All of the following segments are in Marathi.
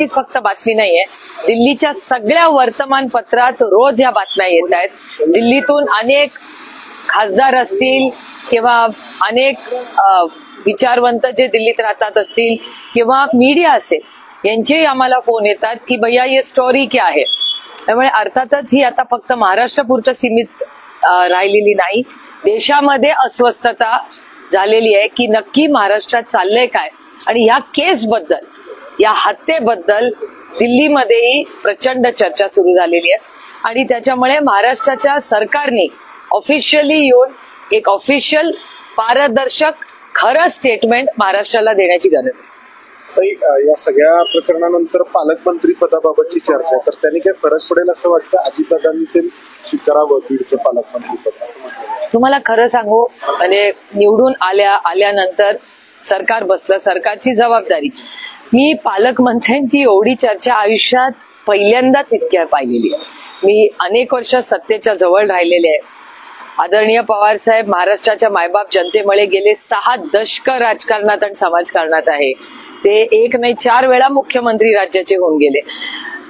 दिल्लीची फक्त बातमी नाहीये, दिल्लीच्या सगळ्या वर्तमानपत्रात रोज या बातम्या येत आहेत। दिल्लीतून अनेक खासदार असतील किंवा अनेक विचारवंत जे दिल्लीत राहतात असतील किंवा मीडिया असेल, यांचे आम्हाला फोन येतात की भैया ये स्टोरी क्या है। त्यामुळे अर्थातच ही आता फक्त महाराष्ट्रापुरतं सीमित राहिलेली नाही, देशामध्ये अस्वस्थता झालेली आहे की नक्की महाराष्ट्रात चाललंय काय। आणि या केस बद्दल, या हत्येबद्दल दिल्लीमध्येही प्रचंड चर्चा सुरू झालेली आहे आणि त्याच्यामुळे महाराष्ट्राच्या सरकारने ऑफिशियली येऊन एक ऑफिशियल पारदर्शक खरं स्टेटमेंट महाराष्ट्राला देण्याची गरज आहे। या सगळ्या प्रकरणानंतर पालकमंत्री पदाबाबतची चर्चा, तर त्यांनी काय फरक पडेल असं वाटतं? अजितदादांनी ते स्वीकारावं बीडचं पालकमंत्री पद असं म्हटलं। तुम्हाला खरं सांगू, म्हणजे निवडून आल्यानंतर सरकार बसलं, सरकारची जबाबदारी। मी पालकमंत्र्यांची एवढी चर्चा आयुष्यात पहिल्यांदाच इतक्या पाहिलेली आहे। मी अनेक वर्ष सत्तेच्या जवळ राहिलेले आहे। आदरणीय पवार साहेब महाराष्ट्राच्या मायबाप जनतेमुळे गेले 6 दशक राजकारणात आणि समाजकारणात आहे। ते 1 नाही 4 वेळा मुख्यमंत्री राज्याचे होऊन गेले,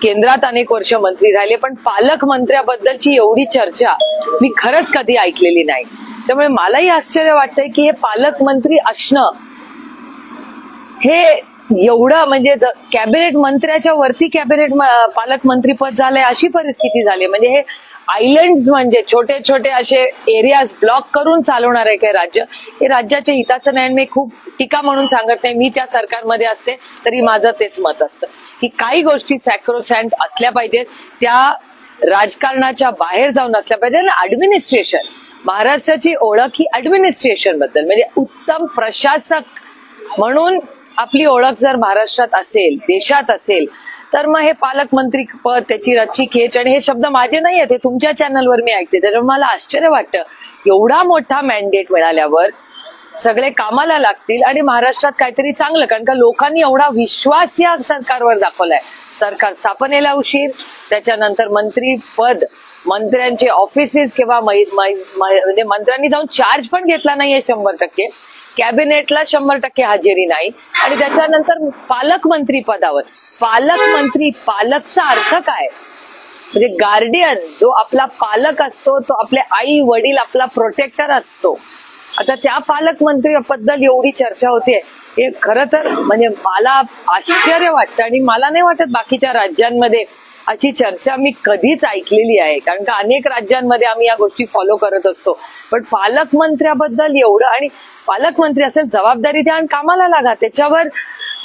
केंद्रात अनेक वर्ष मंत्री राहिले, पण पालकमंत्र्याबद्दलची एवढी चर्चा मी खरंच कधी ऐकलेली नाही। त्यामुळे मलाही आश्चर्य वाटतंय की हे पालकमंत्री असणं हे एवढं, म्हणजे कॅबिनेट मंत्र्याच्या वरती कॅबिनेट पालकमंत्री पद झालंय अशी परिस्थिती झाली। म्हणजे हे आयलंड्स, म्हणजे छोटे छोटे असे एरियाज ब्लॉक करून चालवणार आहे काय राज्य? हे राज्याच्या हिताचं नाही। मी खूप टीका म्हणून सांगत नाही, मी त्या सरकारमध्ये असते तरी माझं तेच मत असतं की काही गोष्टी सॅक्रोसॅन्ट असल्या पाहिजेत, त्या राजकारणाच्या बाहेर जाऊन असल्या पाहिजे। ऍडमिनिस्ट्रेशन, महाराष्ट्राची ओळख ही ऍडमिनिस्ट्रेशन बद्दल, म्हणजे उत्तम प्रशासक म्हणून आपली ओळख जर महाराष्ट्रात असेल, देशात असेल, तर मग हे पालकमंत्री पद, त्याची रच्ची खेच, आणि हे शब्द माझे नाही आहेत, हे तुमच्या चॅनलवर मी ऐकते। त्याच्यामुळे मला आश्चर्य वाटतं, एवढा मोठा मॅन्डेट मिळाल्यावर सगळे कामाला लागतील आणि महाराष्ट्रात काहीतरी चांगलं, कारण का लोकांनी एवढा विश्वास या सरकारवर दाखवलाय। सरकार स्थापनेला उशीर, त्याच्यानंतर मंत्री पद, मंत्र्यांचे ऑफिसेस किंवा म्हणजे मंत्र्यांनी जाऊन चार्ज पण घेतला नाहीये 100%, कॅबिनेटला 100% हजेरी नाही, आणि त्याच्यानंतर पालकमंत्री पदावर पालकमंत्री, पालकचा अर्थ काय? म्हणजे गार्डियन, जो आपला पालक असतो तो आपले आई वडील आपला प्रोटेक्टर असतो। आता त्या पालकमंत्र्याबद्दल एवढी चर्चा होते, हे खरं तर म्हणजे मला आश्चर्य वाटतं आणि मला नाही वाटत बाकीच्या राज्यांमध्ये अशी चर्चा मी कधीच ऐकलेली आहे, कारण का अनेक राज्यांमध्ये आम्ही या गोष्टी फॉलो करत असतो, पण पालकमंत्र्याबद्दल एवढं, आणि पालकमंत्री असेल जबाबदारी द्या आणि कामाला लागा, त्याच्यावर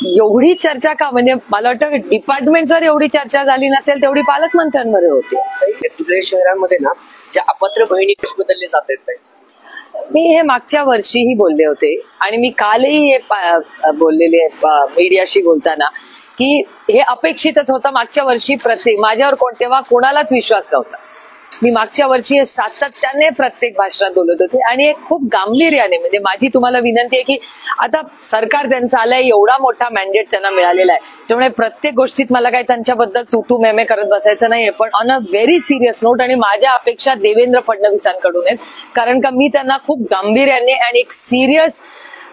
एवढी चर्चा का? म्हणजे मला वाटतं डिपार्टमेंटवर एवढी चर्चा झाली नसेल तेवढी पालकमंत्र्यांवर होते। शहरांमध्ये ना ज्या अपात्र बहिणी बदलले जात आहेत, मी हे मागच्या वर्षीही बोलले होते आणि मी कालही हे बोललेले मीडियाशी बोलताना की हे अपेक्षितच होतं। मागच्या वर्षी माझ्यावर तेव्हा कोणालाच विश्वास नव्हता। मी मागच्या वर्षी हे सातत्याने प्रत्येक भाषणात बोलत होते आणि एक खूप गांभीर्याने, म्हणजे माझी तुम्हाला विनंती आहे की आता सरकार त्यांचं आलंय, एवढा मोठा मॅन्डेट त्यांना मिळालेला आहे, त्यामुळे प्रत्येक गोष्टीत मला काही त्यांच्याबद्दल तू मेमे करत बसायचं नाहीये, पण on a very serious note, आणि माझ्या अपेक्षा देवेंद्र फडणवीसांकडून आहेत, कारण का मी त्यांना खूप गांभीर्याने आणि एक सिरियस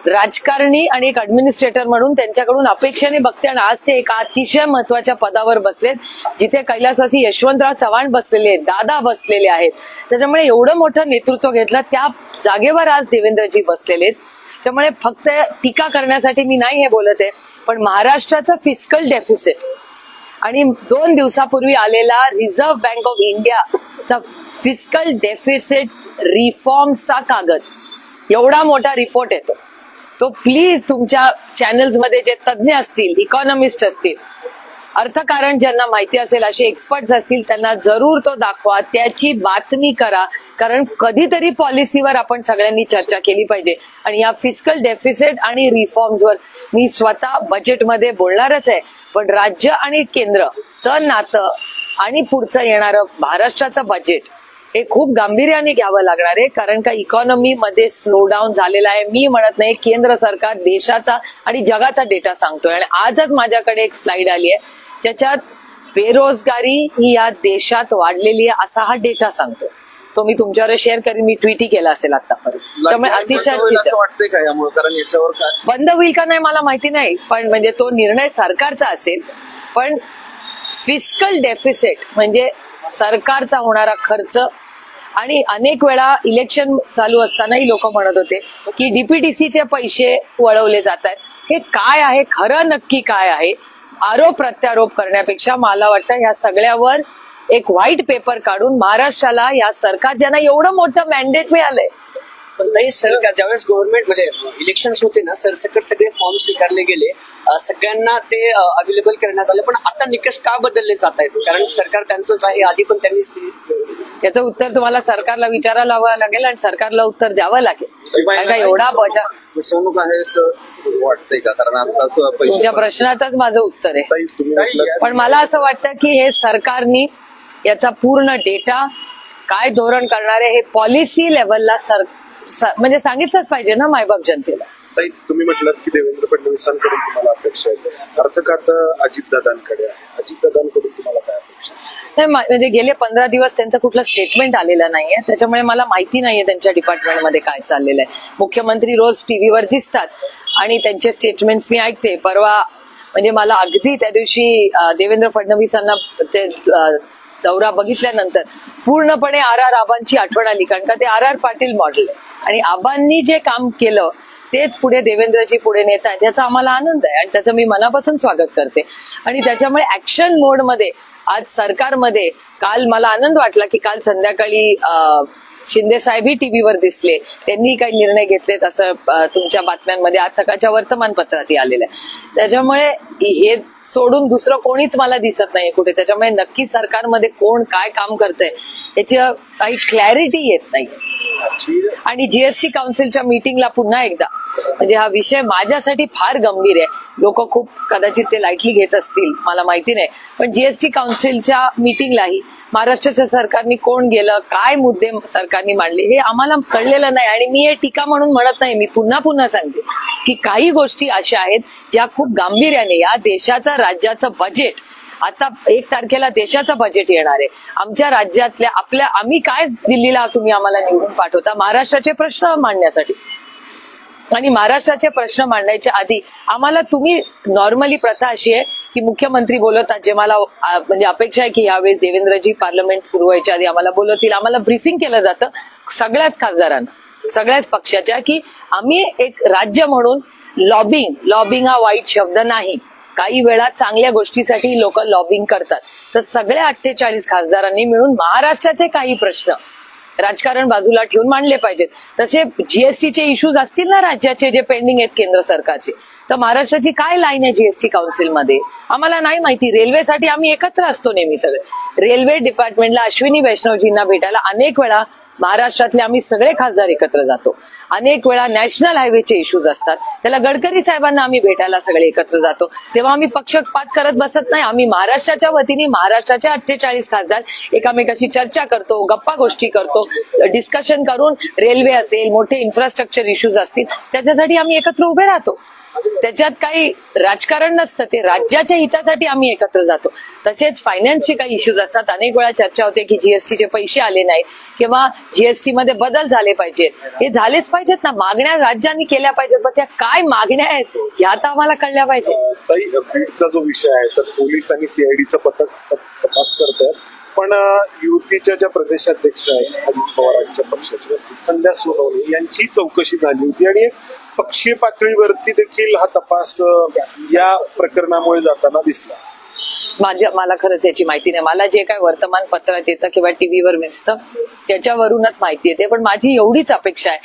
राजकारणी आणि एक ऍडमिनिस्ट्रेटर म्हणून त्यांच्याकडून अपेक्षेने बघते। आणि आज ते एका अतिशय महत्वाच्या पदावर बसलेत, जिथे कैलासवासी यशवंतराव चव्हाण बसलेले आहेत, दादा बसलेले आहेत, त्याच्यामुळे एवढं मोठं नेतृत्व घेतलं, त्या जागेवर आज देवेंद्रजी बसलेले आहेत। त्यामुळे फक्त टीका करण्यासाठी मी नाही हे बोलत आहे, पण महाराष्ट्राचं फिस्कल डेफिसिट आणि 2 दिवसापूर्वी आलेला रिझर्व्ह बँक ऑफ इंडियाचा फिस्कल डेफिसिट रिफॉर्मचा कागद, एवढा मोठा रिपोर्ट येतो, तो प्लीज तुमच्या चॅनल्स मध्ये जे तज्ञ असतील, इकॉनॉमिस्ट असतील, अर्थकारण ज्यांना माहिती असेल, असे एक्सपर्ट्स असतील, त्यांना जरूर तो दाखवा, त्याची बातमी करा, कारण कधीतरी पॉलिसीवर आपण सगळ्यांनी चर्चा केली पाहिजे। आणि या फिस्कल डेफिसिट आणि रिफॉर्म्सवर मी स्वतः बजेटमध्ये बोलणारच आहे, पण राज्य आणि केंद्रचं नातं आणि पुढचं येणारं महाराष्ट्राचं बजेट हे खूप गांभीर्याने घ्यावं लागणार आहे, कारण का इकॉनॉमी मध्ये स्लो डाऊन झालेला आहे। मी म्हणत नाही, केंद्र सरकार देशाचा आणि जगाचा डेटा सांगतोय, आणि आजच माझ्याकडे एक स्लाइड आली आहे ज्याच्यात बेरोजगारी ही या देशात वाढलेली आहे असा हा डेटा सांगतो, तो मी तुमच्यावर शेअर करीन, मी ट्विटही केला असेल आतापर्यंत। त्यामुळे अतिशय बंद होईल का नाही मला माहिती नाही, पण म्हणजे तो निर्णय सरकारचा असेल पण फिस्कल डेफिसिट म्हणजे सरकारचा होणारा खर्च, आणि अनेक वेळा इलेक्शन चालू असतानाही लोक म्हणत होते की डीपीटीसीचे पैसे वळवले जात आहेत. हे काय आहे, खरं नक्की काय आहे? आरोप प्रत्यारोप करण्यापेक्षा मला वाटतं ह्या सगळ्यावर एक व्हाईट पेपर काढून महाराष्ट्राला या सरकार ज्यांना एवढं मोठं मॅन्डेट मिळालंय. पण नाही सरकार ज्यावेळेस गव्हर्नमेंट म्हणजे इलेक्शन्स होते ना, सरसकट सगळे फॉर्म स्वीकारले गेले, सगळ्यांना ते अवेलेबल करण्यात आले. पण आता निकष का बदलले जात आहेत? कारण सरकार त्यांचंच आहे, आधी पण त्यांनीच याचं उत्तर तुम्हाला सरकारला विचारायला लागेल आणि सरकारला उत्तर द्यावं लागेल. कारण का एवढा फसवणूक आहे असं वाटतंय का? कारण आता तुमच्या प्रश्नाचंच माझं उत्तर आहे. पण मला असं वाटतं की हे सरकारनी याचा पूर्ण डेटा, काय धोरण करणार आहे हे पॉलिसी लेवलला म्हणजे सांगितलंच पाहिजे ना मायबाप जनतेला. तुम्ही म्हटलं की देवेंद्र फडणवीसांकडून तुम्हाला अपेक्षा आहे, अर्थखातं अजितदादांकडे आहे, अजितदादांकडून तुम्हाला काय अपेक्षा आहे? नाही, म्हणजे गेले 15 दिवस त्यांचं कुठलं स्टेटमेंट आलेलं नाहीये, त्याच्यामुळे मला माहिती नाहीये त्यांच्या डिपार्टमेंटमध्ये काय चाललेलं आहे. मुख्यमंत्री रोज टीव्हीवर दिसतात आणि त्यांचे स्टेटमेंट्स मी ऐकते. परवा म्हणजे मला अगदी त्या दिवशी देवेंद्र फडणवीसांना ते दौरा बघितल्यानंतर पूर्णपणे RR आबांची आठवण आली. कारण का ते RR पाटील मॉडेल आहे आणि आबांनी जे काम केलं तेच पुढे देवेंद्रजी पुढे नेत आहेत, याचा आम्हाला आनंद आहे आणि त्याचं मी मनापासून स्वागत करते. आणि त्याच्यामुळे ऍक्शन मोडमध्ये आज सरकारमध्ये काल मला आनंद वाटला की काल संध्याकाळी शिंदे साहेबही टीव्हीवर दिसले, त्यांनी काही निर्णय घेतलेत असं तुमच्या बातम्यांमध्ये आज सकाळच्या वर्तमानपत्रातही आलेलं आहे. त्याच्यामुळे हे सोडून दुसरं कोणीच मला दिसत नाहीये कुठे. त्याच्यामुळे नक्की सरकारमध्ये कोण काय काम करतंय याची काही क्लॅरिटी येत नाही. आणि जीएसटी काउन्सिलच्या मीटिंगला पुन्हा एकदा म्हणजे हा विषय माझ्यासाठी फार गंभीर आहे. लोक खूप कदाचित ते लाईटली घेत असतील, मला माहिती नाही, पण जीएसटी काउन्सिलच्या मीटिंगलाही महाराष्ट्राच्या सरकारने कोण गेलं, काय मुद्दे सरकारने मांडले हे आम्हाला कळलेलं नाही. आणि मी हे टीका म्हणून म्हणत नाही, मी पुन्हा पुन्हा सांगते की काही गोष्टी अशा आहेत ज्या खूप गांभीर्याने या देशाचं राज्याचं बजेट, आता 1 तारखेला देशाचं बजेट येणार आहे. आमच्या राज्यातल्या आम्ही काय दिल्लीला तुम्ही आम्हाला निवडून पाठवता महाराष्ट्राचे प्रश्न मांडण्यासाठी, आणि महाराष्ट्राचे प्रश्न मांडायच्या आधी आम्हाला तुम्ही नॉर्मली प्रथा अशी आहे की मुख्यमंत्री बोलवतात, जे मला म्हणजे अपेक्षा आहे की यावेळी देवेंद्रजी पार्लमेंट सुरू व्हायच्या आधी आम्हाला बोलवतील. आम्हाला ब्रीफिंग केलं जातं सगळ्याच खासदारांना, सगळ्याच पक्षाच्या, की आम्ही एक राज्य म्हणून लॉबिंग हा वाईट शब्द नाही, काही वेळा चांगल्या गोष्टीसाठी लोक लॉबिंग करतात. तर सगळ्या 48 खासदारांनी मिळून महाराष्ट्राचे काही प्रश्न राजकारण बाजूला ठेवून मांडले पाहिजेत. तसे जीएसटीचे इश्यूज असतील ना राज्याचे जे पेंडिंग आहेत केंद्र सरकारचे, तर महाराष्ट्राची काय लाईन आहे जीएसटी काउन्सिलमध्ये आम्हाला नाही माहिती. रेल्वेसाठी आम्ही एकत्र असतो नेहमी सगळे. रेल्वे डिपार्टमेंटला अश्विनी वैष्णवजींना भेटायला अनेक वेळा महाराष्ट्रातले आम्ही सगळे खासदार एकत्र जातो. अनेक वेळा नॅशनल हायवेचे इश्यूज असतात, त्याला गडकरी साहेबांना आम्ही भेटायला सगळे एकत्र जातो. तेव्हा आम्ही पक्षपात करत बसत नाही. आम्ही महाराष्ट्राच्या वतीने महाराष्ट्राच्या 48 खासदार एकामेकाशी चर्चा करतो, गप्पा गोष्टी करतो, डिस्कशन करून रेल्वे असेल, मोठे इन्फ्रास्ट्रक्चर इश्यूज असतील त्याच्यासाठी आम्ही एकत्र उभे राहतो. त्याच्यात काही राजकारण नसतं, ते राज्याच्या हितासाठी आम्ही एकत्र जातो. तसेच फायनान्सचे काही इश्यूज असतात. अनेक वेळा चर्चा होते की जीएसटीचे पैसे आले नाहीत किंवा जीएसटी मध्ये बदल झाले पाहिजेत. हे झालेच पाहिजेत ना, मागण्या राज्यांनी केल्या पाहिजेत, पण त्या काय मागण्या आहेत ह्या आता आम्हाला कळल्या पाहिजे. बीडचा जो विषय आहे तर पोलीस आणि सीआयडीचं पथक तपास करतात, पण युतीच्या ज्या प्रदेशाध्यक्ष आहेत अजित पवारांच्या पक्षाच्या संध्या सोनवणे यांची चौकशी झाली होती आणि पक्षीय पातळीवरती देखील हा तपास या प्रकरणामुळे जाताना दिसला. मला खरंच याची माहिती नाही. मला जे काय वर्तमानपत्रात येतं किंवा टीव्हीवर दिसतं त्याच्यावरूनच माहिती येते. पण माझी एवढीच अपेक्षा आहे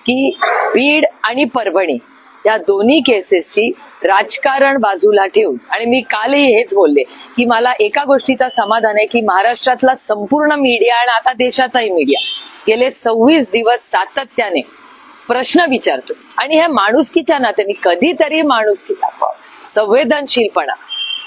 की बीड आणि परभणी या दोन्ही केसेसची राजकारण बाजूला ठेवून, आणि मी कालही हेच बोलले की मला एका गोष्टीचा समाधान आहे की महाराष्ट्रातला संपूर्ण मीडिया आणि आता देशाचाही मीडिया गेले 26 दिवस सातत्याने प्रश्न विचारतो. आणि हे माणुसकीच्या नात्याने कधीतरी माणुसकी दाखवा, संवेदनशीलपणा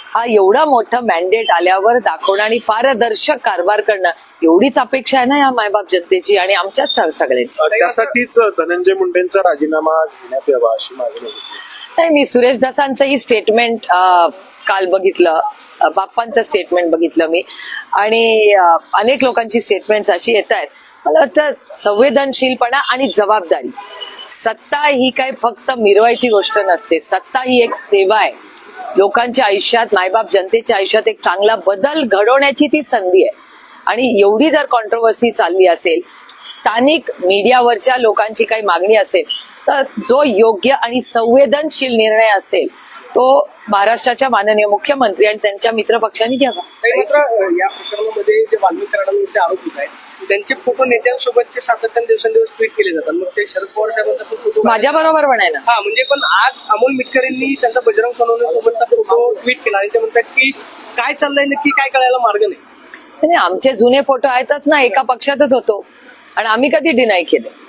हा एवढा मोठं मॅन्डेट आल्यावर दाखवणं आणि पारदर्शक कारभार करणं एवढीच अपेक्षा आहे ना या मायबाप जनतेची आणि आमच्याच सगळ्यांची. त्यासाठीच धनंजय मुंडेंचा राजीनामा घेण्यात यावा अशी मागणी होती. नाही, मी सुरेश दासांचंही स्टेटमेंट काल बघितलं, बाप्पांचं स्टेटमेंट बघितलं मी, आणि अनेक लोकांची स्टेटमेंट्स अशी येत आहेत. मला वाटतं संवेदनशीलपणा आणि जबाबदारी, सत्ता ही काय फक्त मिरवायची गोष्ट नसते, सत्ता ही एक सेवा आहे. लोकांच्या आयुष्यात, मायबाप जनतेच्या आयुष्यात एक चांगला बदल घडवण्याची ती संधी आहे. आणि एवढी जर कॉन्ट्रोवर्सी चालली असेल, स्थानिक मीडियावरच्या लोकांची काही मागणी असेल, तर जो योग्य आणि संवेदनशील निर्णय असेल तो महाराष्ट्राच्या माननीय मुख्यमंत्री आणि त्यांच्या मित्रपक्षांनी घ्यावा. मात्र या प्रकरणामध्ये जे वाल्मिक कराडांवरचे आरोप होत आहेत त्यांचे फोटो नेत्यांसोबतचे सातत्याने दिवसेंदिवस ट्विट केले जातात. मग ते शरद पवार साहेबांचा फोटो माझ्या बरोबर पण आहे ना. हा, म्हणजे पण आज अमोल मिटकर यांनी त्यांचा बजरंग सोनवणे सोबतचा फोटो ट्विट केला आणि ते म्हणतात की काय चाललंय नक्की काय कळायला मार्ग नाही. आमचे जुने फोटो आहेतच ना, एका पक्षातच होतो आणि आम्ही कधी डिनाय केले.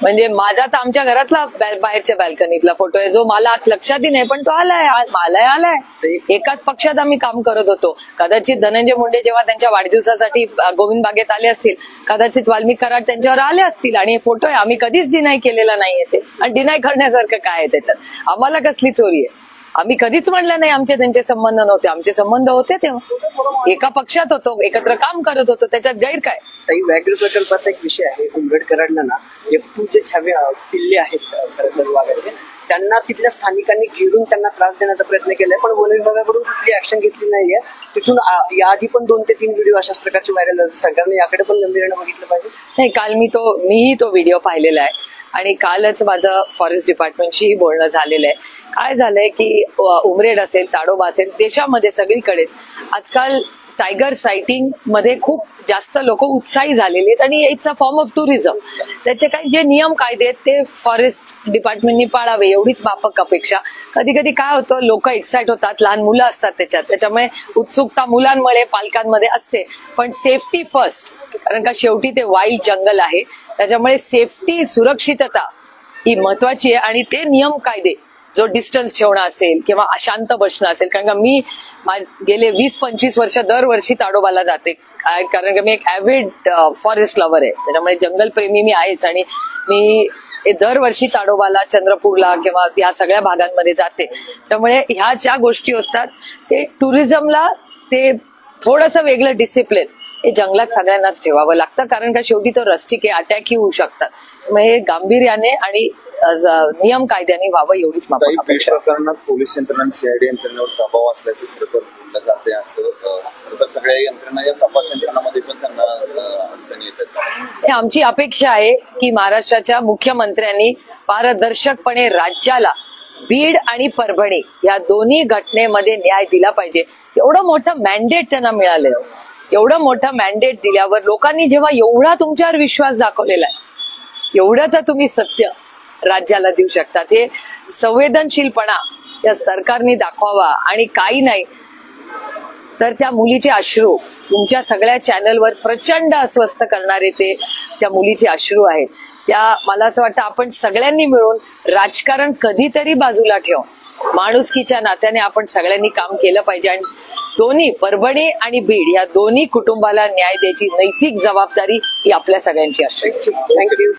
म्हणजे माझा तर आमच्या घरातला बाहेरच्या बॅल्कनीतला फोटो आहे जो मला लक्षातही नाही, पण तो आलाय. एकाच पक्षात आम्ही काम करत होतो. कदाचित धनंजय मुंडे जेव्हा त्यांच्या वाढदिवसासाठी गोविंद बागेत आले असतील, कदाचित वाल्मिक कराड त्यांच्यावर आले असतील आणि हे फोटो आहे. आम्ही कधीच डिनाय केलेला नाहीये ते. आणि डिनाय करण्यासारखं काय आहे त्याच्यात? आम्हाला कसली चोरी आहे? आम्ही कधीच म्हणलं नाही आमचे त्यांचे संबंध नव्हते. आमचे संबंध होते तेव्हा एका पक्षात होतो, एकत्र काम करत होतो, त्याच्यात गैर काय? काही व्याघ्र प्रकल्पाचा एक विषय आहे. उमरेड कराडला ना F2 जे छावे किल्ले आहेत खरंतर वाघाचे, त्यांना तिथल्या स्थानिकांनी घेऊन त्यांना त्रास देण्याचा प्रयत्न केलाय, पण वन विभागाकडून कुठली ऍक्शन घेतली नाहीये. तिथून याआधी पण 2 ते 3 व्हिडिओ अशाच प्रकारचे व्हायरल आहेत. सरकारने याकडे पण गंभीरपणे बघितलं पाहिजे. नाही, काल मीही तो व्हिडिओ पाहिलेला आहे आणि कालच माझं फॉरेस्ट डिपार्टमेंटशीही बोलणं झालेलं आहे. काय झालंय की उमरेड असेल, ताडोबा असेल, देशामध्ये सगळीकडेच आजकाल टायगर सायटिंग मध्ये खूप जास्त लोक उत्साही झालेले आहेत आणि it's a form of tourism. त्याचे काही जे नियम कायदे आहेत ते फॉरेस्ट डिपार्टमेंटनी पाळावे एवढीच माफक अपेक्षा. कधी कधी काय होतं, लोक एक्साइट होतात, लहान मुलं असतात त्याच्यामुळे उत्सुकता मुलांमुळे पालकांमध्ये असते. पण सेफ्टी फर्स्ट, कारण का शेवटी ते वाईल्ड जंगल आहे, त्याच्यामुळे सेफ्टी, सुरक्षितता ही महत्वाची आहे. आणि ते नियम कायदे, जो डिस्टन्स ठेवणं असेल किंवा अशांत बसणं असेल, कारण का मी गेले 20-25 वर्ष दरवर्षी ताडोबाला जाते, कारण का मी एक ऍव्हिड फॉरेस्ट लव्हर आहे, त्याच्यामुळे जंगलप्रेमी मी आहेच. आणि मी दरवर्षी ताडोबाला, चंद्रपूरला किंवा या सगळ्या भागांमध्ये जाते. त्यामुळे ह्या ज्या गोष्टी असतात ते टुरिझमला ते थोडंसं वेगळं डिसिप्लिन हे जंगलात सगळ्यांनाच ठेवावं लागतं, कारण का शेवटी तो रस्टिक आहे, अटॅकही होऊ शकतात. म्हणजे गांभीर्याने आणि नियम कायद्याने व्हावं एवढीच माफक अपेक्षा. प्रकरणात पोलीस यंत्रणा आणि सीआयडी यंत्रणेवर दबाव असल्याचे खरं बोललं जाते. असं सगळ्या यंत्रणा, या तपास यंत्रणामध्ये पण त्यांना अडचणी येतात. आमची अपेक्षा आहे की महाराष्ट्राच्या मुख्यमंत्र्यांनी पारदर्शकपणे राज्याला बीड आणि परभणी या दोन्ही घटनेमध्ये न्याय दिला पाहिजे. एवढं मोठं मॅन्डेट त्यांना मिळालंय. एवढं मोठं मॅन्डेट दिल्यावर लोकांनी जेव्हा एवढा तुमच्यावर विश्वास दाखवलेला आहे, एवढं तर तुम्ही सत्य राज्याला देऊ शकतात. हे संवेदनशीलपणा या सरकारने दाखवावा. आणि काही नाही तर त्या मुलीचे अश्रू तुमच्या सगळ्या चॅनलवर प्रचंड अस्वस्थ करणारे ते त्या मुलीचे अश्रू आहेत. त्या मला असं वाटतं आपण सगळ्यांनी मिळून राजकारण कधीतरी बाजूला ठेवून माणुसकीच्या नात्याने आपण सगळ्यांनी काम केलं पाहिजे. आणि दोन्ही परभणी आणि बीड या दोन्ही कुटुंबाला न्याय द्यायची नैतिक जबाबदारी ही आपल्या सगळ्यांची असते. थँक्यू.